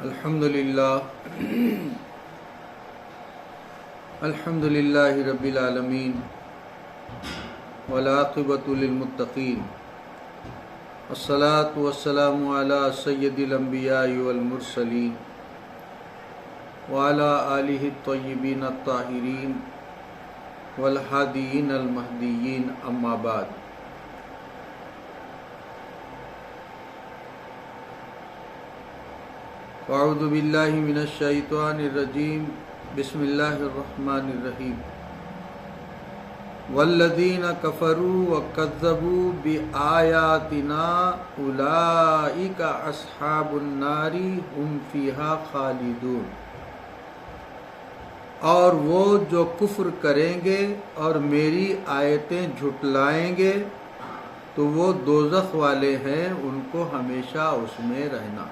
الحمدللہ رب العالمین والعاقبۃ للمتقین الصلاۃ والسلام علی سید الانبیاء والمرسلین وعلی آلہ الطیبین الطاہرین والہادیین المہدیین اما بعد۔ اعوذ باللہ من الشیطان الرجیم، بسم اللہ الرحمن الرحیم۔ والذین کفروا وکذبوا بآیاتنا اولئک اصحاب النار هم فیہا خالدون۔ اور وہ جو کفر کریں گے اور میری آیتیں جھٹلائیں گے تو وہ دوزخ والے ہیں، ان کو ہمیشہ اس میں رہنا۔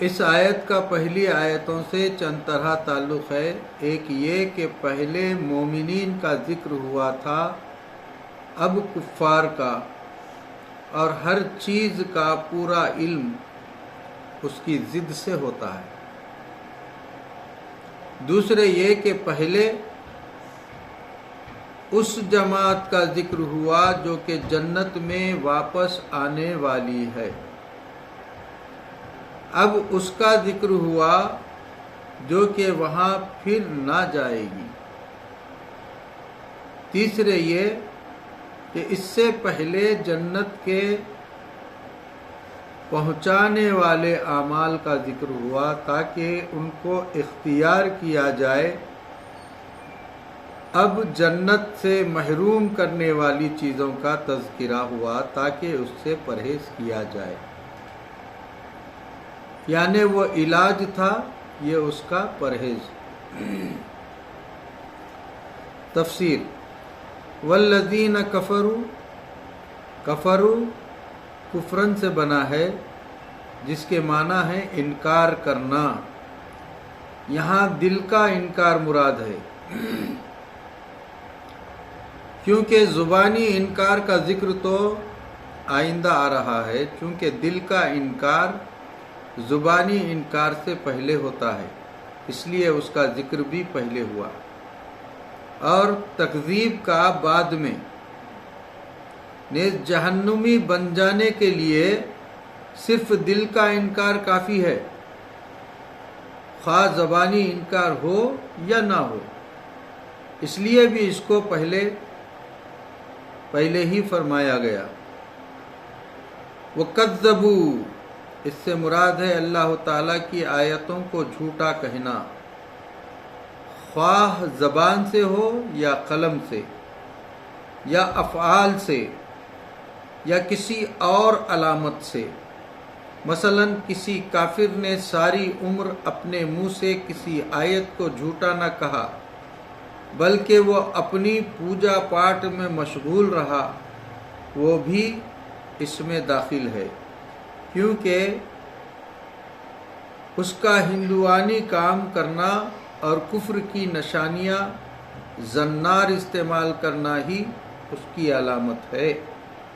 اس آیت کا پہلی آیتوں سے چند طرح تعلق ہے۔ ایک یہ کہ پہلے مومنین کا ذکر ہوا تھا، اب کفار کا، اور ہر چیز کا پورا علم اس کی ضد سے ہوتا ہے۔ دوسرے یہ کہ پہلے اس جماعت کا ذکر ہوا جو کہ جنت میں واپس آنے والی ہے، اب اس کا ذکر ہوا جو کہ وہاں پھر نہ جائے گی۔ تیسرے یہ کہ اس سے پہلے جنت کے پہنچانے والے اعمال کا ذکر ہوا تاکہ ان کو اختیار کیا جائے، اب جنت سے محروم کرنے والی چیزوں کا تذکرہ ہوا تاکہ اس سے پرہیز کیا جائے، یعنی وہ علاج تھا، یہ اس کا پرہیز۔ تفسیر: والذین کفروا، کفروا کفرن سے بنا ہے جس کے معنی ہے انکار کرنا، یہاں دل کا انکار مراد ہے، کیونکہ زبانی انکار کا ذکر تو آئندہ آ رہا ہے، چونکہ دل کا انکار زبانی انکار سے پہلے ہوتا ہے، اس لیے اس کا ذکر بھی پہلے ہوا، اور تکذیب کا بعد میں۔ نیز جہنمی بن جانے کے لیے صرف دل کا انکار کافی ہے، خواہ زبانی انکار ہو یا نہ ہو، اس لیے بھی اس کو پہلے ہی فرمایا گیا۔ وَكَذَّبُوا، اس سے مراد ہے اللہ تعالیٰ کی آیتوں کو جھوٹا کہنا، خواہ زبان سے ہو یا قلم سے یا افعال سے یا کسی اور علامت سے۔ مثلا کسی کافر نے ساری عمر اپنے منہ سے کسی آیت کو جھوٹا نہ کہا، بلکہ وہ اپنی پوجا پاٹ میں مشغول رہا، وہ بھی اس میں داخل ہے، کیونکہ اس کا ہندوانی کام کرنا اور کفر کی نشانیاں زنار استعمال کرنا ہی اس کی علامت ہے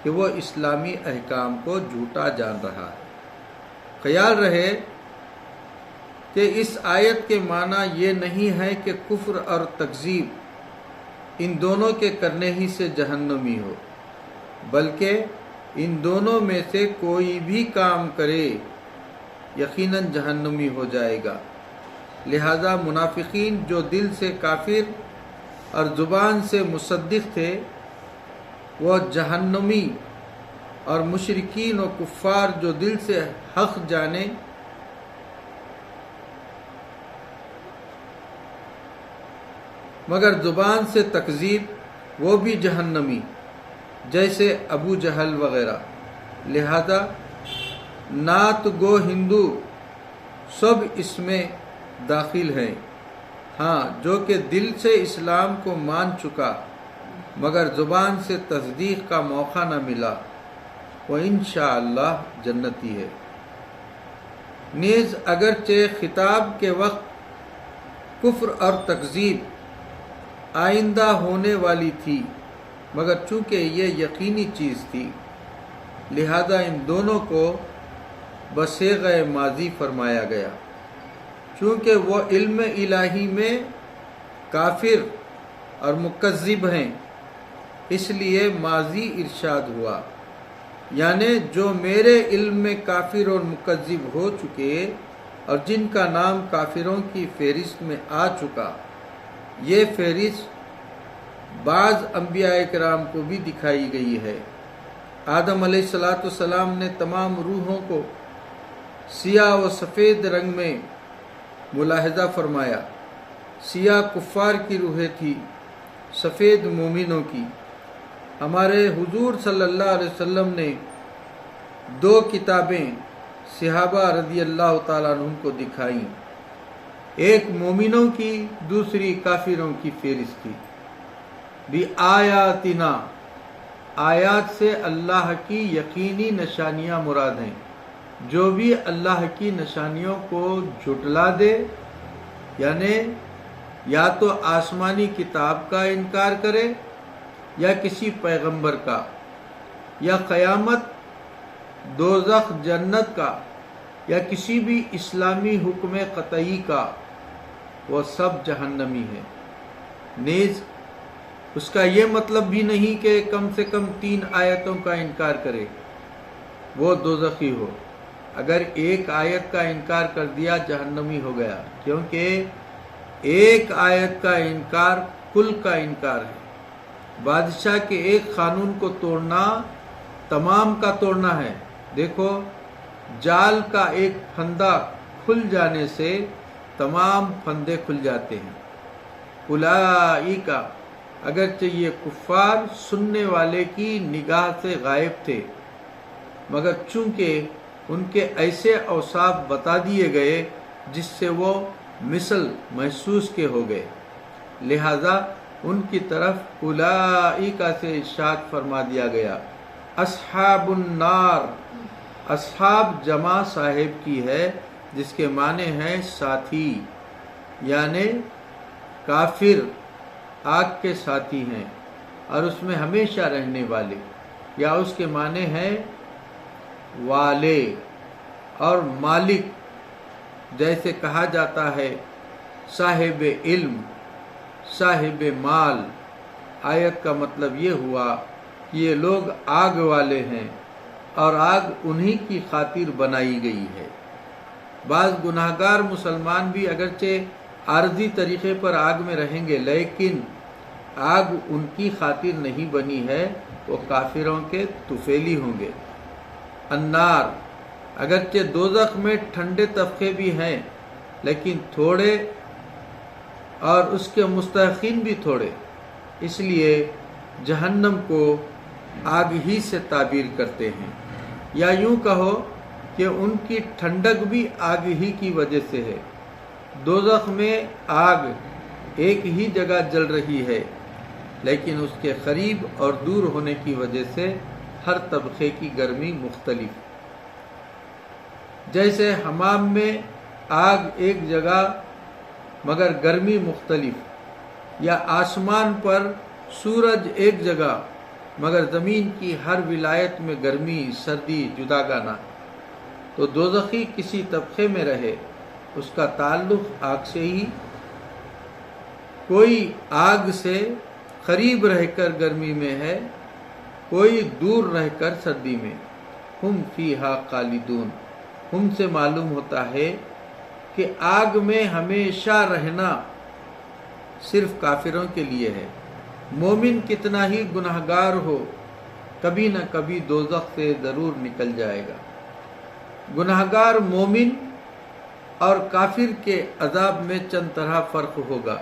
کہ وہ اسلامی احکام کو جھوٹا جان رہا ہے۔ خیال رہے کہ اس آیت کے معنی یہ نہیں ہے کہ کفر اور تکذیب ان دونوں کے کرنے ہی سے جہنمی ہو، بلکہ ان دونوں میں سے کوئی بھی کام کرے یقیناً جہنمی ہو جائے گا۔ لہذا منافقین جو دل سے کافر اور زبان سے مصدق تھے وہ جہنمی، اور مشرکین و کفار جو دل سے حق جانے مگر زبان سے تکذیب، وہ بھی جہنمی، جیسے ابو جہل وغیرہ۔ لہذا نعت گو ہندو سب اس میں داخل ہیں، ہاں جو کہ دل سے اسلام کو مان چکا مگر زبان سے تصدیق کا موقع نہ ملا، وہ انشاءاللہ جنتی ہے۔ نیز اگرچہ خطاب کے وقت کفر اور تکذیب آئندہ ہونے والی تھی، مگر چونکہ یہ یقینی چیز تھی، لہذا ان دونوں کو بصیغہ ماضی فرمایا گیا، چونکہ وہ علم الہی میں کافر اور مکذب ہیں، اس لیے ماضی ارشاد ہوا، یعنی جو میرے علم میں کافر اور مکذب ہو چکے اور جن کا نام کافروں کی فہرست میں آ چکا۔ یہ فہرست بعض انبیاء کرام کو بھی دکھائی گئی ہے۔ آدم علیہ السلام نے تمام روحوں کو سیاہ و سفید رنگ میں ملاحظہ فرمایا۔ سیاہ کفار کی روحیں تھی، سفید مومنوں کی۔ ہمارے حضور صلی اللہ علیہ وسلم نے 2 کتابیں صحابہ رضی اللہ تعالیٰ عنہ کو دکھائیں، ایک مومنوں کی، دوسری کافروں کی فہرست تھی۔ بِآیاتنا، آیات سے اللہ کی یقینی نشانیاں مراد ہیں۔ جو بھی اللہ کی نشانیوں کو جھٹلا دے، یعنی یا تو آسمانی کتاب کا انکار کرے یا کسی پیغمبر کا، یا قیامت، دوزخ، جنت کا، یا کسی بھی اسلامی حکم قطعی کا، وہ سب جہنمی ہے۔ نیز اس کا یہ مطلب بھی نہیں کہ کم سے کم 3 آیتوں کا انکار کرے، وہ دوزخی ہو۔ اگر ایک آیت کا انکار کر دیا جہنمی ہو گیا، کیونکہ ایک آیت کا انکار کل کا انکار ہے۔ بادشاہ کے ایک قانون کو توڑنا تمام کا توڑنا ہے۔ دیکھو، جال کا ایک پھندا کھل جانے سے تمام پھندے کھل جاتے ہیں۔ اولئک، اگرچہ یہ کفار سننے والے کی نگاہ سے غائب تھے، مگر چونکہ ان کے ایسے اوصاف بتا دیے گئے جس سے وہ مثل محسوس کے ہو گئے، لہذا ان کی طرف اولئک سے ارشاد فرما دیا گیا۔ اصحاب النار، اصحاب جمع صاحب کی ہے، جس کے معنی ہیں ساتھی، یعنی کافر آگ کے ساتھی ہیں اور اس میں ہمیشہ رہنے والے، یا اس کے معنی ہیں والے اور مالک، جیسے کہا جاتا ہے صاحب علم، صاحب مال۔ آیت کا مطلب یہ ہوا کہ یہ لوگ آگ والے ہیں اور آگ انہی کی خاطر بنائی گئی ہے۔ بعض گناہگار مسلمان بھی اگرچہ عارضی طریقے پر آگ میں رہیں گے، لیکن آگ ان کی خاطر نہیں بنی ہے، وہ کافروں کے طفیلی ہوں گے۔ النار، اگرچہ دوزخ میں ٹھنڈے طبقے بھی ہیں لیکن تھوڑے اور اس کے مستحقین بھی تھوڑے، اس لیے جہنم کو آگ ہی سے تعبیر کرتے ہیں، یا یوں کہو کہ ان کی ٹھنڈک بھی آگ ہی کی وجہ سے ہے۔ دوزخ میں آگ ایک ہی جگہ جل رہی ہے، لیکن اس کے قریب اور دور ہونے کی وجہ سے ہر طبقے کی گرمی مختلف۔ جیسے حمام میں آگ ایک جگہ مگر گرمی مختلف، یا آسمان پر سورج ایک جگہ مگر زمین کی ہر ولایت میں گرمی سردی جداگانہ، تو دوزخی کسی طبقے میں رہے اس کا تعلق آگ سے ہی، کوئی آگ سے قریب رہ کر گرمی میں ہے، کوئی دور رہ کر سردی میں۔ ہم فیہا خالدون، ہم سے معلوم ہوتا ہے کہ آگ میں ہمیشہ رہنا صرف کافروں کے لیے ہے۔ مومن کتنا ہی گناہگار ہو، کبھی نہ کبھی دوزخ سے ضرور نکل جائے گا۔ گناہگار مومن اور کافر کے عذاب میں چند طرح فرق ہوگا۔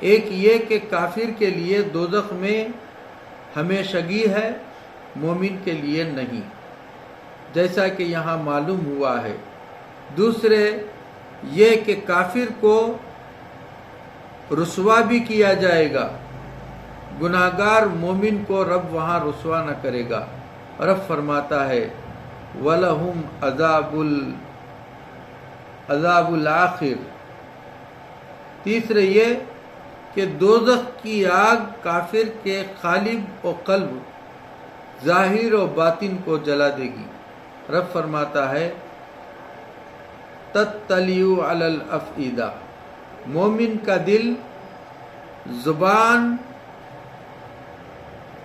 ایک یہ کہ کافر کے لیے دوزخ میں ہمیشگی ہے، مومن کے لیے نہیں، جیسا کہ یہاں معلوم ہوا ہے۔ دوسرے یہ کہ کافر کو رسوا بھی کیا جائے گا، گناہگار مومن کو رب وہاں رسوا نہ کرے گا۔ رب فرماتا ہے وَلَهُمْ عَذَابُ الْآخِرِ۔ تیسرے یہ کہ دوزخ کی آگ کافر کے قالب و قلب، ظاہر و باطن کو جلا دے گی۔ رب فرماتا ہے تطلع علی الافئدہ، مومن کا دل زبان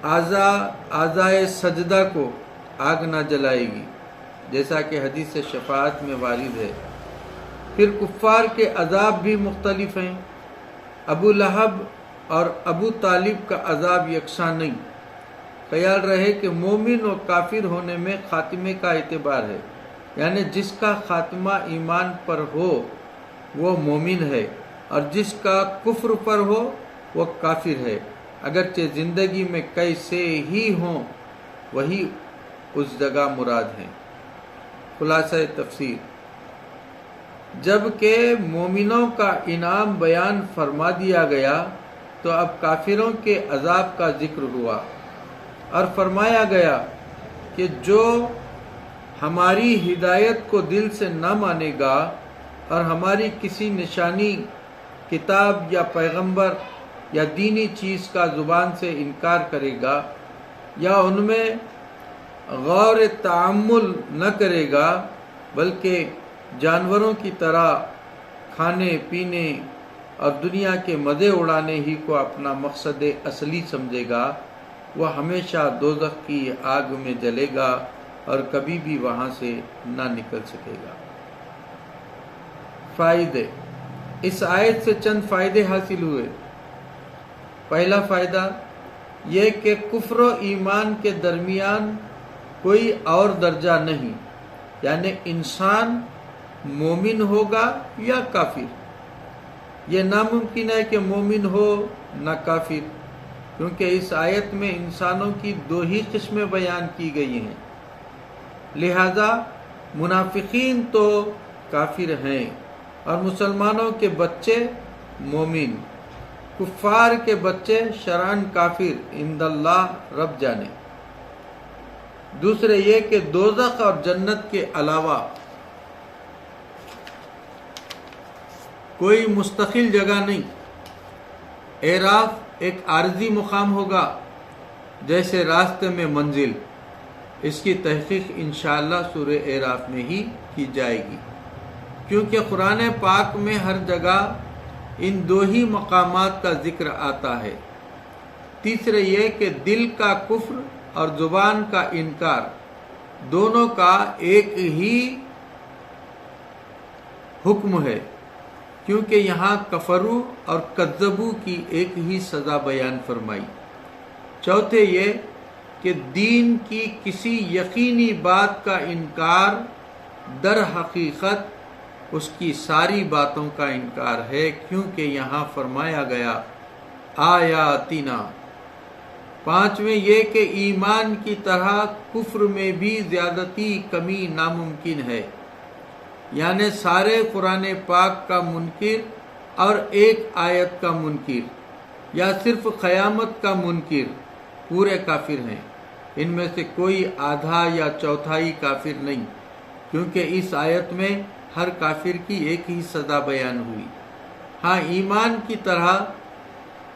اعضائے سجدہ کو آگ نہ جلائے گی، جیسا کہ حدیث شفاعت میں وارد ہے۔ پھر کفار کے عذاب بھی مختلف ہیں۔ ابو لہب اور ابو طالب کا عذاب یکساں نہیں۔ خیال رہے کہ مومن اور کافر ہونے میں خاتمے کا اعتبار ہے، یعنی جس کا خاتمہ ایمان پر ہو وہ مومن ہے، اور جس کا کفر پر ہو وہ کافر ہے، اگرچہ زندگی میں کیسے ہی ہوں وہی اس جگہ مراد ہیں۔ خلاصہ تفسیر، جبکہ مومنوں کا انعام بیان فرما دیا گیا تو اب کافروں کے عذاب کا ذکر ہوا، اور فرمایا گیا کہ جو ہماری ہدایت کو دل سے نہ مانے گا اور ہماری کسی نشانی، کتاب یا پیغمبر یا دینی چیز کا زبان سے انکار کرے گا یا ان میں غور تعمل نہ کرے گا، بلکہ جانوروں کی طرح کھانے پینے اور دنیا کے مزے اڑانے ہی کو اپنا مقصد اصلی سمجھے گا، وہ ہمیشہ دوزخ کی آگ میں جلے گا اور کبھی بھی وہاں سے نہ نکل سکے گا۔ فائدے، اس آیت سے چند فائدے حاصل ہوئے۔ پہلا فائدہ یہ کہ کفر و ایمان کے درمیان کوئی اور درجہ نہیں، یعنی انسان مومن ہوگا یا کافر۔ یہ ناممکن ہے کہ مومن ہو نہ کافر، کیونکہ اس آیت میں انسانوں کی دو ہی قسمیں بیان کی گئی ہیں، لہذا منافقین تو کافر ہیں اور مسلمانوں کے بچے مومن، کفار کے بچے شرعاً کافر، عند اللہ رب جانے۔ دوسرے یہ کہ دوزخ اور جنت کے علاوہ کوئی مستقل جگہ نہیں۔ اعراف ایک عارضی مقام ہوگا، جیسے راستے میں منزل۔ اس کی تحقیق انشاءاللہ سورہ اعراف میں ہی کی جائے گی، کیونکہ قرآن پاک میں ہر جگہ ان دو ہی مقامات کا ذکر آتا ہے۔ تیسرے یہ کہ دل کا کفر اور زبان کا انکار دونوں کا ایک ہی حکم ہے، کیونکہ یہاں کفرو اور کذبو کی ایک ہی سزا بیان فرمائی۔ چوتھے یہ کہ دین کی کسی یقینی بات کا انکار در حقیقت اس کی ساری باتوں کا انکار ہے، کیونکہ یہاں فرمایا گیا آیاتنا۔ پانچویں یہ کہ ایمان کی طرح کفر میں بھی زیادتی کمی ناممکن ہے، یعنی سارے قرآن پاک کا منکر اور ایک آیت کا منکر یا صرف قیامت کا منکر پورے کافر ہیں۔ ان میں سے کوئی آدھا یا چوتھائی کافر نہیں، کیونکہ اس آیت میں ہر کافر کی ایک ہی سزا بیان ہوئی۔ ہاں، ایمان کی طرح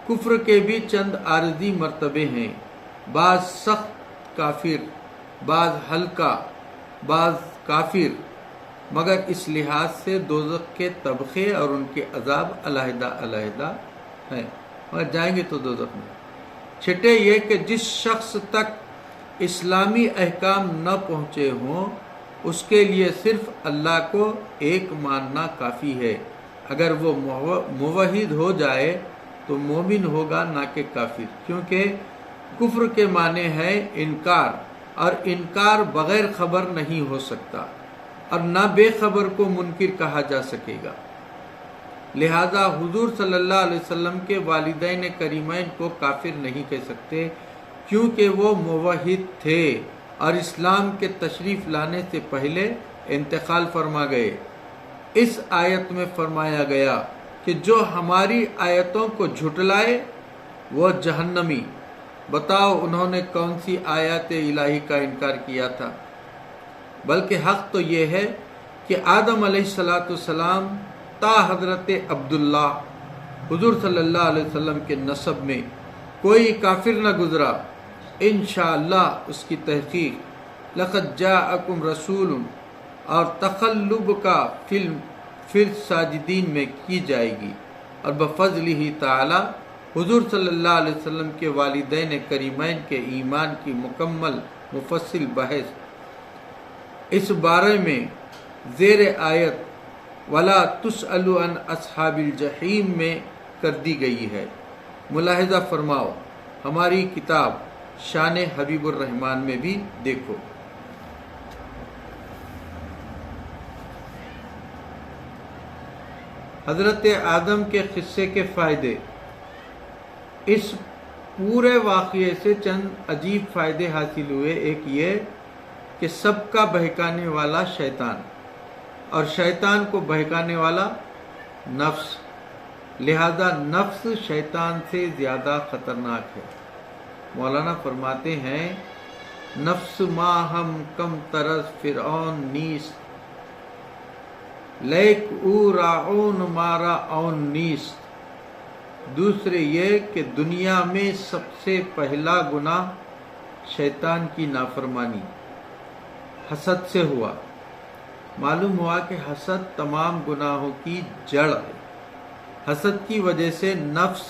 کفر کے بھی چند عارضی مرتبے ہیں، بعض سخت کافر، بعض ہلکا، بعض کافر، مگر اس لحاظ سے دوزخ کے طبقے اور ان کے عذاب علیحدہ علیحدہ ہیں، مگر جائیں گے تو دوزخ میں۔ چھٹے یہ کہ جس شخص تک اسلامی احکام نہ پہنچے ہوں اس کے لیے صرف اللہ کو ایک ماننا کافی ہے۔ اگر وہ موحد ہو جائے تو مومن ہوگا نہ کہ کافر، کیونکہ کفر کے معنی ہے انکار، اور انکار بغیر خبر نہیں ہو سکتا، اور نہ بے خبر کو منکر کہا جا سکے گا۔ لہذا حضور صلی اللہ علیہ وسلم کے والدین کریمین کو کافر نہیں کہہ سکتے، کیونکہ وہ موحد تھے اور اسلام کے تشریف لانے سے پہلے انتقال فرما گئے۔ اس آیت میں فرمایا گیا کہ جو ہماری آیتوں کو جھٹلائے وہ جہنمی۔ بتاؤ انہوں نے کون سی آیات الہی کا انکار کیا تھا؟ بلکہ حق تو یہ ہے کہ آدم علیہ السلام تا حضرت عبداللہ حضور صلی اللہ علیہ وسلم کے نسب میں کوئی کافر نہ گزرا۔ انشاءاللہ اس کی تحقیق لقد جاءکم رسول اور تقلب کا فی الساجدین میں کی جائے گی، اور بفضلہ تعالی حضور صلی اللہ علیہ وسلم کے والدین کریمین کے ایمان کی مکمل مفصل بحث اس بارے میں زیر آیت وَلَا تُسْأَلُ عَنْ أَصْحَابِ الْجَحِيمِ میں کر دی گئی ہے۔ ملاحظہ فرماؤ، ہماری کتاب شان حبیب الرحمن میں بھی دیکھو۔ حضرت آدم کے قصے کے فائدے۔ اس پورے واقعے سے چند عجیب فائدے حاصل ہوئے۔ ایک یہ کہ سب کا بہکانے والا شیطان، اور شیطان کو بہکانے والا نفس، لہذا نفس شیطان سے زیادہ خطرناک ہے۔ مولانا فرماتے ہیں نفس ما ہم کم طرز فرعون نیست، لیک او راعون مارا اون نیست۔ دوسرے یہ کہ دنیا میں سب سے پہلا گناہ شیطان کی نافرمانی حسد سے ہوا۔ معلوم ہوا کہ حسد تمام گناہوں کی جڑ ہے۔ حسد کی وجہ سے نفس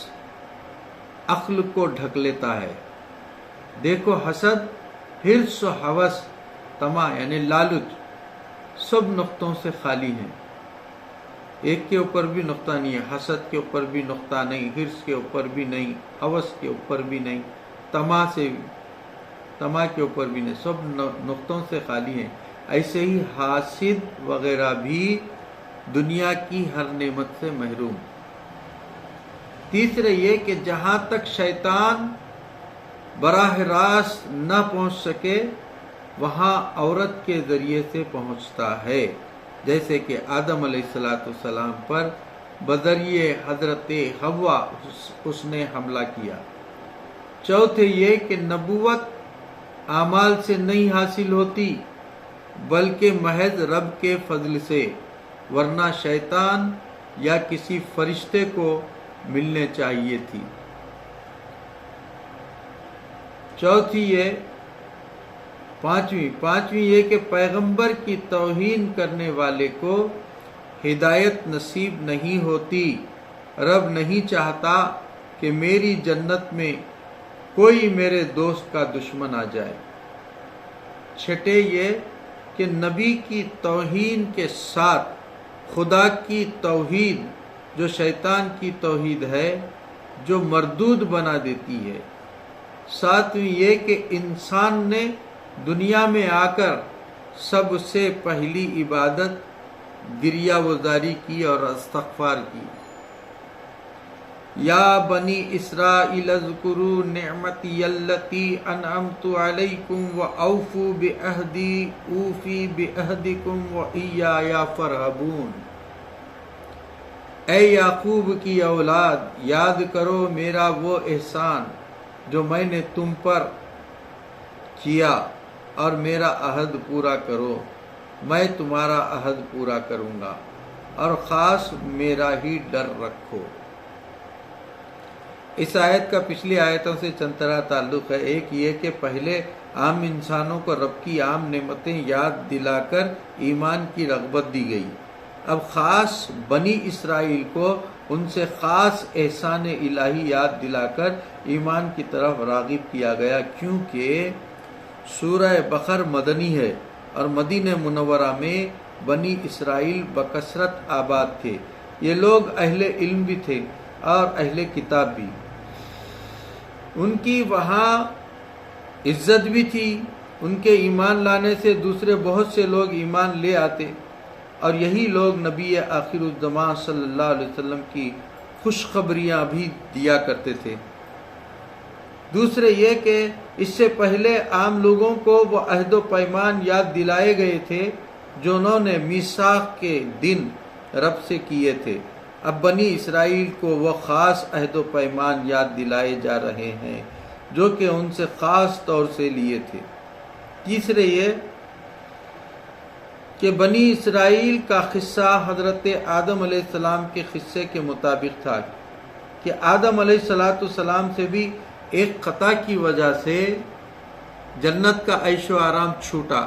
عقل کو ڈھک لیتا ہے۔ دیکھو حسد، حرص و ہوس، طمع یعنی لالچ سب نقطوں سے خالی ہیں۔ ایک کے اوپر بھی نقطہ نہیں ہے، حسد کے اوپر بھی نقطہ نہیں، حرص کے اوپر بھی نہیں، ہوس کے اوپر بھی نہیں، طمع کے اوپر بھی نہیں، سب نقطوں سے خالی ہیں۔ ایسے ہی حاسد وغیرہ بھی دنیا کی ہر نعمت سے محروم۔ تیسرے یہ کہ جہاں تک شیطان براہ راست نہ پہنچ سکے وہاں عورت کے ذریعے سے پہنچتا ہے، جیسے کہ آدم علیہ السلام پر بذریعہ حضرت حوا اس نے حملہ کیا۔ چوتھے یہ کہ نبوت اعمال سے نہیں حاصل ہوتی بلکہ محض رب کے فضل سے، ورنہ شیطان یا کسی فرشتے کو ملنے چاہیے تھی۔ پانچویں یہ کہ پیغمبر کی توہین کرنے والے کو ہدایت نصیب نہیں ہوتی۔ رب نہیں چاہتا کہ میری جنت میں کوئی میرے دوست کا دشمن آ جائے۔ چھٹے یہ کہ نبی کی توہین کے ساتھ خدا کی توحید جو شیطان کی توحید ہے جو مردود بنا دیتی ہے۔ ساتویں یہ کہ انسان نے دنیا میں آ کر سب سے پہلی عبادت گریہ وزاری کی اور استغفار کی۔ یا بنی اسرائیل اذکروا نعمتی التی انعمت علیکم واوفوا بعہدی اوفی بعہدکم وایای فارہبون۔ اے یعقوب کی اولاد، یاد کرو میرا وہ احسان جو میں نے تم پر کیا، اور میرا عہد پورا کرو، میں تمہارا عہد پورا کروں گا، اور خاص میرا ہی ڈر رکھو۔ اس آیت کا پچھلی آیتوں سے چند طرح تعلق ہے۔ ایک یہ کہ پہلے عام انسانوں کو رب کی عام نعمتیں یاد دلا کر ایمان کی رغبت دی گئی، اب خاص بنی اسرائیل کو ان سے خاص احسان الہی یاد دلا کر ایمان کی طرف راغب کیا گیا، کیونکہ سورہ بقر مدنی ہے اور مدینہ منورہ میں بنی اسرائیل بکثرت آباد تھے۔ یہ لوگ اہل علم بھی تھے اور اہل کتاب بھی، ان کی وہاں عزت بھی تھی، ان کے ایمان لانے سے دوسرے بہت سے لوگ ایمان لے آتے، اور یہی لوگ نبی آخر الزمان صلی اللہ علیہ وسلم کی خوشخبریاں بھی دیا کرتے تھے۔ دوسرے یہ کہ اس سے پہلے عام لوگوں کو وہ عہد و پیمان یاد دلائے گئے تھے جو انہوں نے میثاق کے دن رب سے کیے تھے۔ اب بنی اسرائیل کو وہ خاص عہد و پیمان یاد دلائے جا رہے ہیں جو کہ ان سے خاص طور سے لیے تھے۔ تیسرے یہ کہ بنی اسرائیل کا قصہ حضرت آدم علیہ السلام کے قصے کے مطابق تھا کہ آدم علیہ السلام سے بھی ایک خطا کی وجہ سے جنت کا عیش و آرام چھوٹا،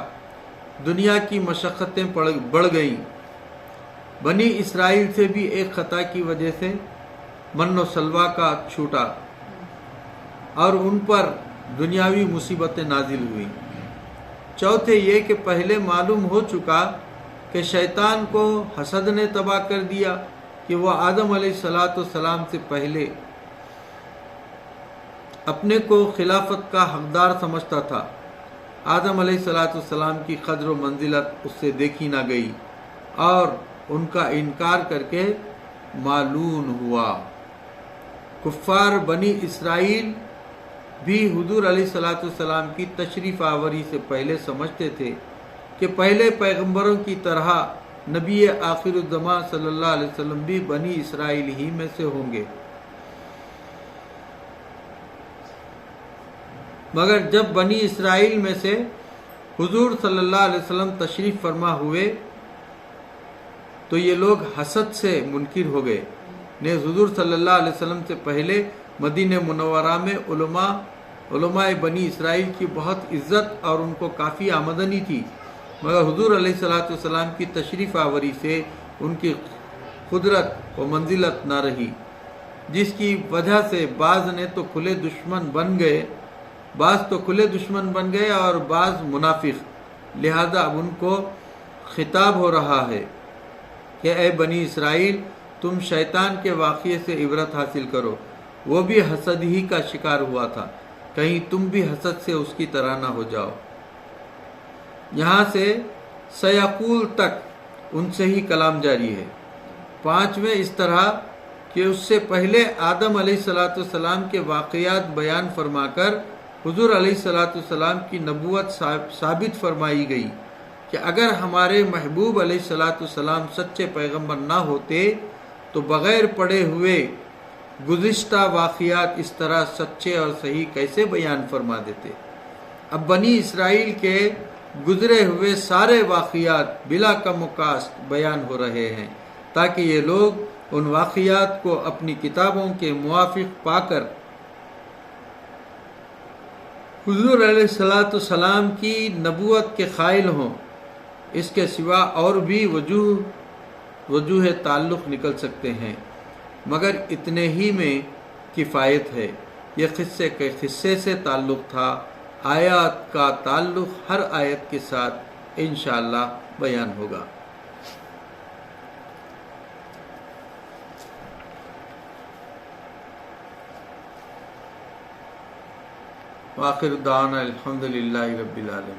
دنیا کی مشقتیں بڑھ گئیں. بنی اسرائیل سے بھی ایک خطا کی وجہ سے من و سلوہ کا چھوٹا اور ان پر دنیاوی مصیبتیں نازل ہوئیں. چوتھے یہ کہ پہلے معلوم ہو چکا کہ شیطان کو حسد نے تباہ کر دیا کہ وہ آدم علیہ السلام سے پہلے اپنے کو خلافت کا حقدار سمجھتا تھا. آدم علیہ السلام کی قدر و منزلت اس سے دیکھی نہ گئی اور ان کا انکار کر کے مالون ہوا. کفار بنی اسرائیل بھی حضور علیہ السلام کی تشریف آوری سے پہلے سمجھتے تھے کہ پہلے پیغمبروں کی طرح نبی آخر الزمان صلی اللہ علیہ وسلم بھی بنی اسرائیل ہی میں سے ہوں گے. مگر جب بنی اسرائیل میں سے حضور صلی اللہ علیہ وسلم تشریف فرما ہوئے تو یہ لوگ حسد سے منکر ہو گئے. نیز حضور صلی اللہ علیہ وسلم سے پہلے مدینہ منورہ میں علماء بنی اسرائیل کی بہت عزت اور ان کو کافی آمدنی تھی. مگر حضور علیہ السلام کی تشریف آوری سے ان کی قدرت و منزلت نہ رہی، جس کی وجہ سے بعض تو کھلے دشمن بن گئے اور بعض منافق. لہذا اب ان کو خطاب ہو رہا ہے کہ اے بنی اسرائیل، تم شیطان کے واقعے سے عبرت حاصل کرو. وہ بھی حسد ہی کا شکار ہوا تھا، کہیں تم بھی حسد سے اس کی طرح نہ ہو جاؤ. یہاں سے سیقول تک ان سے ہی کلام جاری ہے. پانچویں اس طرح کہ اس سے پہلے آدم علیہ السلام کے واقعات بیان فرما کر حضور علیہ السلام کی نبوت ثابت فرمائی گئی کہ اگر ہمارے محبوب علیہ السلام سچے پیغمبر نہ ہوتے تو بغیر پڑھے ہوئے گزشتہ واقعات اس طرح سچے اور صحیح کیسے بیان فرما دیتے. اب بنی اسرائیل کے گزرے ہوئے سارے واقعات بلا کم و کاست بیان ہو رہے ہیں تاکہ یہ لوگ ان واقعات کو اپنی کتابوں کے موافق پا کر حضور علیہ السلام کی نبوت کے قائل ہوں. اس کے سوا اور بھی وجوہ تعلق نکل سکتے ہیں، مگر اتنے ہی میں کفایت ہے. یہ قصے سے تعلق تھا. آیات کا تعلق ہر آیت کے ساتھ انشاءاللہ بیان ہوگا. وآخر دعوانا الحمدللہ رب العالمین.